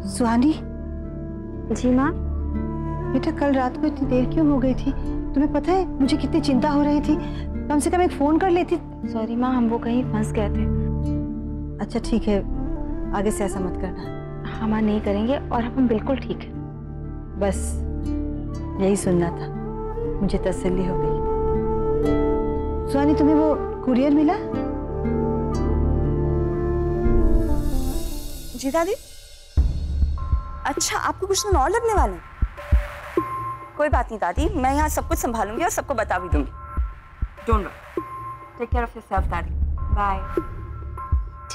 सुहानी। जी माँ। बेटा कल रात को इतनी देर क्यों हो गई थी? तुम्हें पता है मुझे कितनी चिंता हो रही थी। कम से कम एक फोन कर लेती। सॉरी माँ, हम वो कहीं फंस गए थे। अच्छा ठीक है, आगे से ऐसा मत करना। हाँ माँ, नहीं करेंगे और हम बिल्कुल ठीक है। बस यही सुनना था, मुझे तसल्ली हो गई। सुहानी तुम्हें वो कुरियर मिला? जी दादी। अच्छा, आपको कुछ दिन और लगने वाले हैं? कोई बात नहीं दादी, मैं यहाँ सब कुछ संभालूंगी और सबको बता भी दूंगी। Don't worry, take care of yourself दादी। बाय।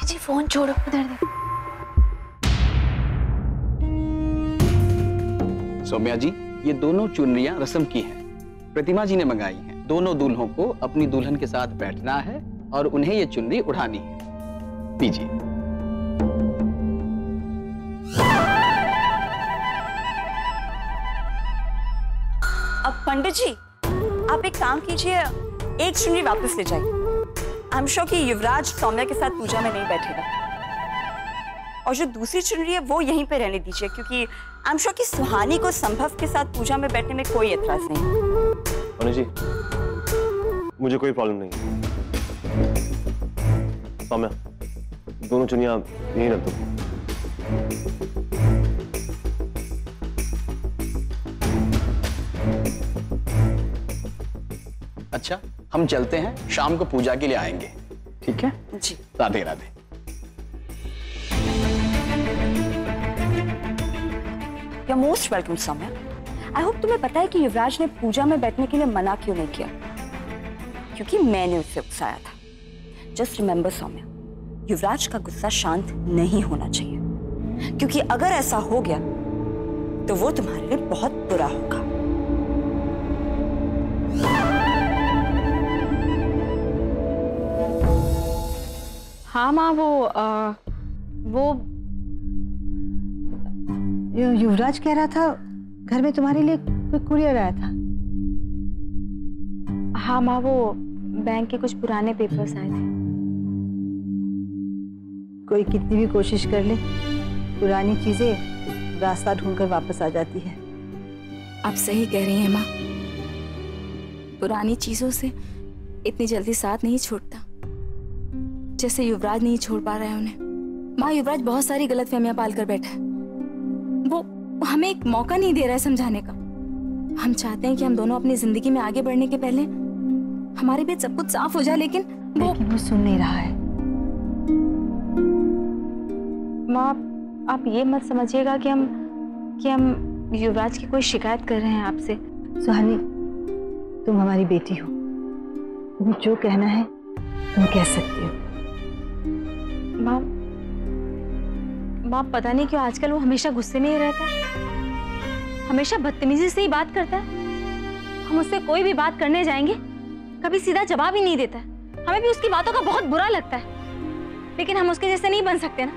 जी फोन छोड़ो, उधर देखो। सौम्या जी, ये दोनों चुनरियां रस्म की हैं, प्रतिमा जी ने मंगाई हैं। दोनों दूल्हों को अपनी दुल्हन के साथ बैठना है और उन्हें ये चुनरी उठानी है। लीजिए। अब पंडित जी, आप एक काम कीजिए, एक चुनरी वापस ले जाइए। आई एम श्योर कि युवराज सौम्या के साथ पूजा में नहीं बैठेगा। और जो दूसरी चुनरी है वो यहीं पे रहने दीजिए, क्योंकि आई एम श्योर कि सुहानी को संभव के साथ पूजा में बैठने में कोई एतराज नहीं। अनु जी, मुझे कोई प्रॉब्लम नहीं है। सौम्या, दोनों चुनियां यहीं रख दो। अच्छा, हम चलते हैं, शाम को पूजा के लिए आएंगे, ठीक है? जी। Radhe Radhe. You're most welcome, Saumya. I hope तुम्हें पता है कि युवराज ने पूजा में बैठने के लिए मना क्यों नहीं किया, क्योंकि मैंने उसे उकसाया था। जस्ट रिमेंबर सौम्या, युवराज का गुस्सा शांत नहीं होना चाहिए, क्योंकि अगर ऐसा हो गया तो वो तुम्हारे लिए बहुत बुरा होगा। हाँ माँ, वो युवराज कह रहा था घर में तुम्हारे लिए कोई कुरियर आया था। हाँ माँ, वो बैंक के कुछ पुराने पेपर्स आए थे। कोई कितनी भी कोशिश कर ले, पुरानी चीजें रास्ता ढूंढकर वापस आ जाती है। आप सही कह रही हैं माँ, पुरानी चीजों से इतनी जल्दी साथ नहीं छोड़ता, जैसे युवराज नहीं छोड़ पा रहा है उन्हें। माँ, युवराज बहुत सारी गलतफहमियां पाल कर बैठा है। वो हमें एक मौका नहीं दे रहा है समझाने का। हम चाहते हैं कि हम दोनों अपनी जिंदगी में आगे बढ़ने के पहले हमारे बीच सब कुछ साफ हो जाए, लेकिन वो सुन नहीं रहा है। माँ, आप ये मत समझिएगा कि हम युवराज की कोई शिकायत कर रहे हैं आपसे। सुहानी, तुम हमारी बेटी हो, तुम्हें जो कहना है तुम कह सकती हो। माँ, पता नहीं क्यों आजकल वो हमेशा गुस्से में ही रहता है, हमेशा बदतमीजी से ही बात करता है। हम उससे कोई भी बात करने जाएंगे, कभी सीधा जवाब ही नहीं देता है। हमें भी उसकी बातों का बहुत बुरा लगता है, लेकिन हम उसके जैसे नहीं बन सकते ना।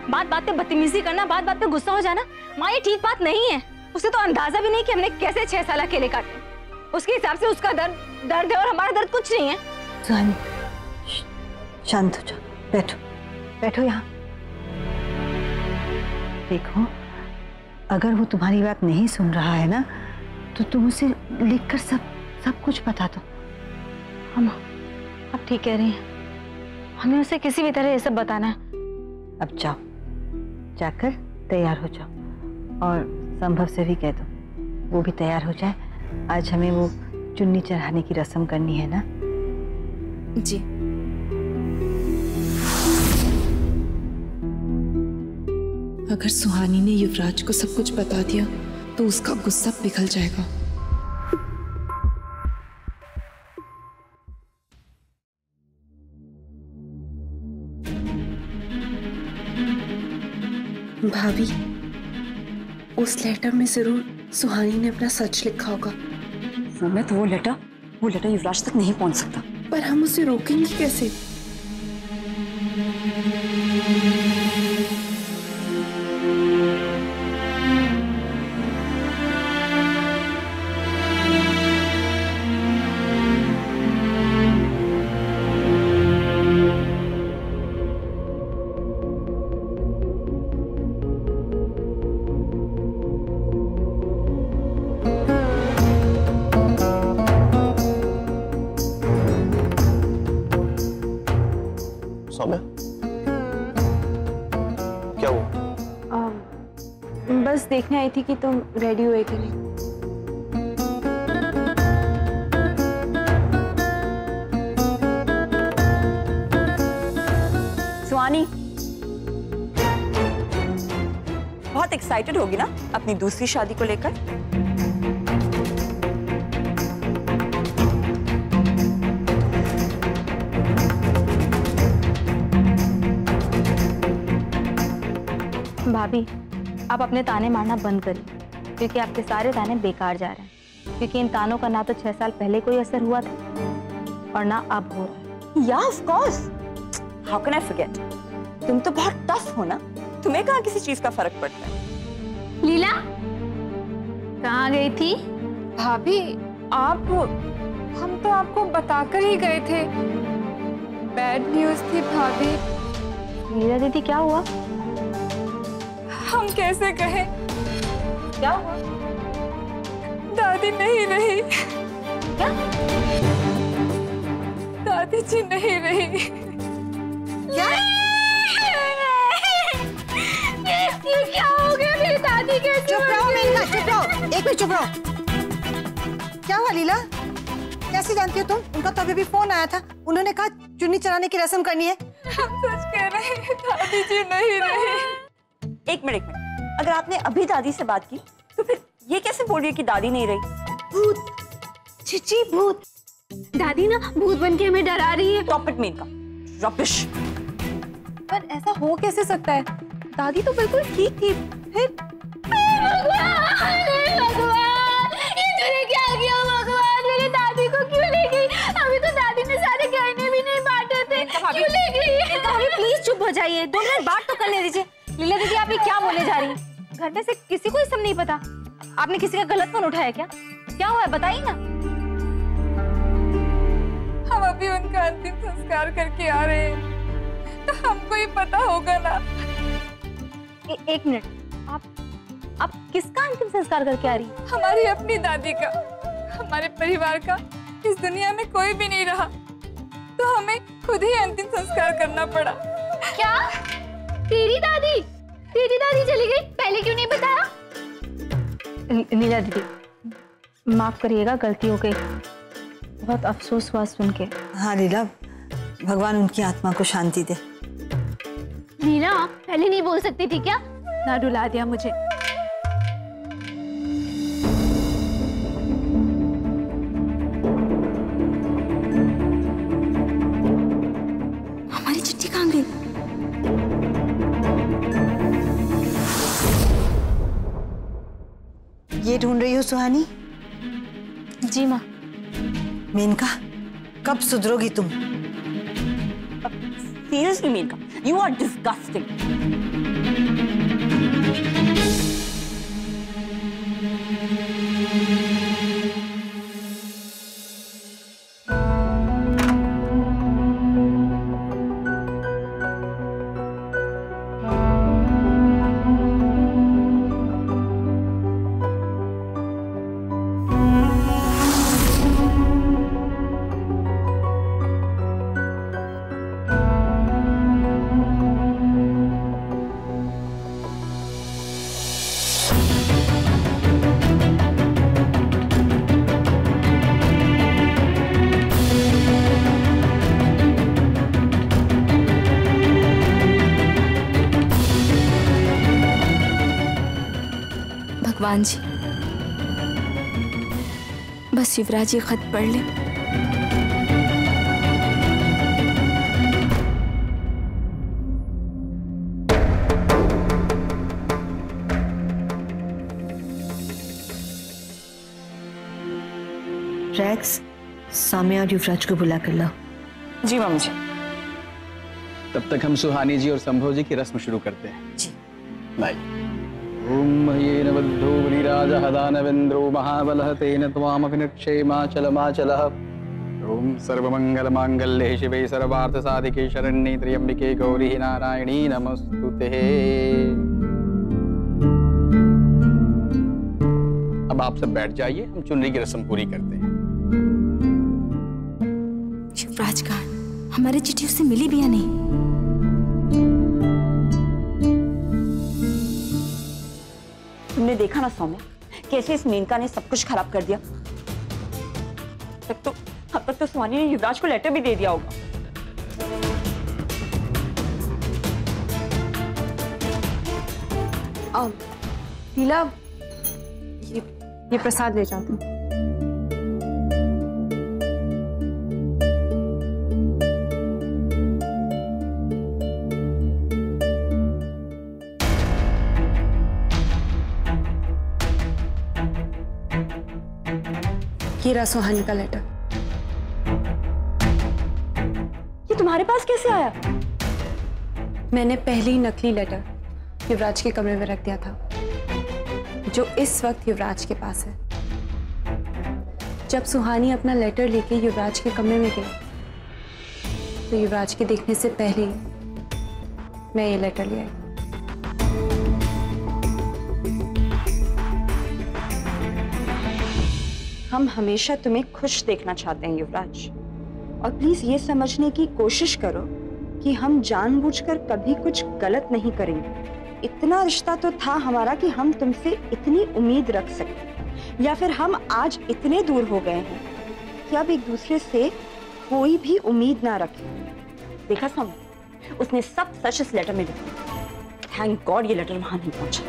बात बात पे बदतमीजी करना, बात बात पे गुस्सा हो जाना, माँ ये ठीक बात नहीं है। उसे तो अंदाजा भी नहीं कि हमने कैसे 6 साल अकेले काटे। उसके हिसाब से उसका दर्द है और हमारा दर्द कुछ नहीं है। सुहानी, शांत हो जाओ, बैठो बैठो यहाँ। देखो, अगर वो तुम्हारी बात नहीं सुन रहा है ना, तो तुम उसे लिखकर सब कुछ बता दो। हम आप ठीक कह रही हैं, हमें उसे किसी भी तरह ये सब बताना है। अब जाओ, जाकर तैयार हो जाओ और संभव से भी कह दो वो भी तैयार हो जाए। आज हमें वो चुन्नी चढ़ाने की रस्म करनी है ना। जी। अगर सुहानी ने युवराज को सब कुछ बता दिया तो उसका गुस्सा पिघल जाएगा। भाभी, उस लेटर में जरूर सुहानी ने अपना सच लिखा होगा। मैं तो वो लेटर युवराज तक नहीं पहुंच सकता। पर हम उसे रोकेंगे कैसे? सौम्या, क्या हुआ? बस देखने आई थी कि तुम रेडी हुए कि नहीं। सुहानी बहुत एक्साइटेड होगी ना अपनी दूसरी शादी को लेकर? भाभी, आप अपने ताने मारना बंद करिए, क्योंकि आपके सारे ताने बेकार जा रहे हैं। क्योंकि इन तानों का ना तो 6 साल पहले कोई असर हुआ था और ना अब हो रहा है। या of course, how can I forget? तुम तो बहुत टफ हो ना, तुम्हें कहाँ किसी चीज का फर्क पड़ता है? लीला कहाँ गई थी? भाभी आप, हम तो आपको बताकर ही गए थे। बैड न्यूज थी भाभी। लीला दीदी क्या हुआ? हम कैसे कहें? क्या हुआ? दादी नहीं रही। क्या? दादी जी नहीं रही। क्या? ये क्या हो गया? मेरी दादी कैसे? चुप रहो मेनका, चुप रहो, एक मिनट चुप रहो। क्या हुआ लीला? कैसे जानती हो तुम? उनका तो अभी फोन आया था, उन्होंने कहा चुन्नी चढ़ाने की रस्म करनी है। हम सच कह रहे हैं, दादी जी नहीं रही। एक मिनट, अगर आपने अभी दादी से बात की तो फिर ये कैसे बोल रही है कि दादी नहीं रही? भूत, चिची भूत। दादी ना भूत बन के हमें डरा रही है। Stop it, Menka, rubbish. पर ऐसा हो कैसे सकता है? दादी तो बिल्कुल ठीक थी। फिर भगवान, ये तूने क्या किया भगवान? मेरी दादी को क्यों ले गई? अभी तो दादी ने सारे गहने भी नहीं बांटे थे, क्यों ले गई? प्लीज चुप हो जाइए, 2 मिनट बात तो करने दीजिए। लीला दीदी, आप ये क्या बोले जा रही हैं? घर में से किसी को ये सब नहीं पता? आपने किसी का गलत फोन उठाया क्या? क्या हुआ है बताइए ना। हम अभी उनका अंतिम संस्कार करके आ रहे हैं, तो हमको ही पता होगा ना। एक मिनट, आप किसका अंतिम संस्कार करके आ रही हैं? हमारी अपनी दादी का। हमारे परिवार का इस दुनिया में कोई भी नहीं रहा, तो हमें खुद ही अंतिम संस्कार करना पड़ा। क्या? तेरी दादी चली गई, पहले क्यों नहीं बताया? लीला दीदी, माफ करिएगा, गलती हो गई। बहुत अफसोस हुआ सुन के। हाँ लीला, भगवान उनकी आत्मा को शांति दे। लीला, पहले नहीं बोल सकती थी क्या? ना रुला दिया मुझे। हमारी चिट्ठी कहाँ गई? ये ढूंढ रही हो सुहानी? जी माँ। मेनका, कब सुधरोगी तुम? Seriously, Maneka, you are disgusting. भगवान जी, बस युवराज ये खत पढ़ ले। रैक्स, सौम्या और युवराज को बुला कर लाओ। जी मम्मी जी। तब तक हम सुहानी जी और संभव जी की रस्म शुरू करते हैं। जी। लाइए। ओम मह्येन बद्धो बलिराजः दानवेन्द्रो महाबलः तेन त्वामपि निक्षेमाचलमाचलः। ओम सर्वमंगलमांगल्ये शिवे सर्वार्थसाधिके शरण्ये त्र्यंबिके गौरी नारायणी नमस्तुते। अब आप सब बैठ जाइए, हम चुनरी की रस्म पूरी करते हैं। युवराज कहाँ? हमारी चिट्ठी उससे मिली भी या नहीं? तुमने देखा ना सौम्या, कैसे इस मेनका ने सब कुछ खराब कर दिया। अब तक तो सुहानी ने युवराज को लेटर भी दे दिया होगा। लीला, ये प्रसाद ले जाती हूँ। ये रहा सुहानी का लेटर। ये तुम्हारे पास कैसे आया? मैंने पहले ही नकली लेटर युवराज के कमरे में रख दिया था, जो इस वक्त युवराज के पास है। जब सुहानी अपना लेटर लेके युवराज के कमरे में गई, तो युवराज के देखने से पहले ही मैं ये लेटर ले आई। हम हमेशा तुम्हें खुश देखना चाहते हैं युवराज, और प्लीज ये समझने की कोशिश करो कि हम जानबूझकर कभी कुछ गलत नहीं करेंगे। इतना रिश्ता तो था हमारा कि हम तुमसे इतनी उम्मीद रख सकते, या फिर हम आज इतने दूर हो गए हैं कि अब एक दूसरे से कोई भी उम्मीद ना रखें। देखा सम, उसने सब सच इस लेटर में लिखा। थैंक गॉड ये लेटर वहां नहीं पहुंचा।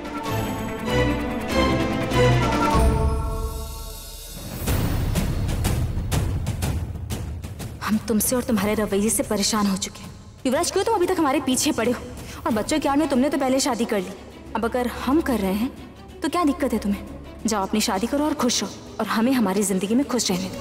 हम तुमसे और तुम्हारे रवैये से परेशान हो चुके हैं। युवराज, क्यों तुम अभी तक हमारे पीछे पड़े हो? और बच्चों की आड़ में तुमने तो पहले शादी कर ली। अब अगर हम कर रहे हैं तो क्या दिक्कत है तुम्हें? जाओ अपनी शादी करो और खुश रहो, और हमें हमारी जिंदगी में खुश रहने दो।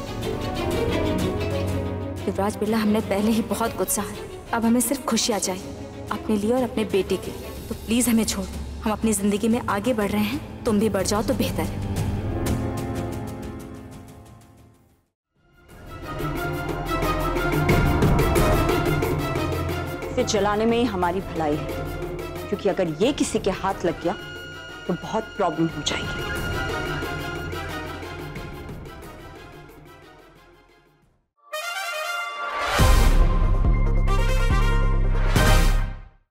युवराज बिरला, हमने पहले ही बहुत गुस्सा है। अब हमें सिर्फ खुशियाँ चाहिए, अपने लिए और अपने बेटे के लिए। तो प्लीज हमें छोड़, हम अपनी जिंदगी में आगे बढ़ रहे हैं, तुम भी बढ़ जाओ तो बेहतर है। जलाने में ही हमारी भलाई है, क्योंकि अगर ये किसी के हाथ लग गया तो बहुत प्रॉब्लम हो जाएगी।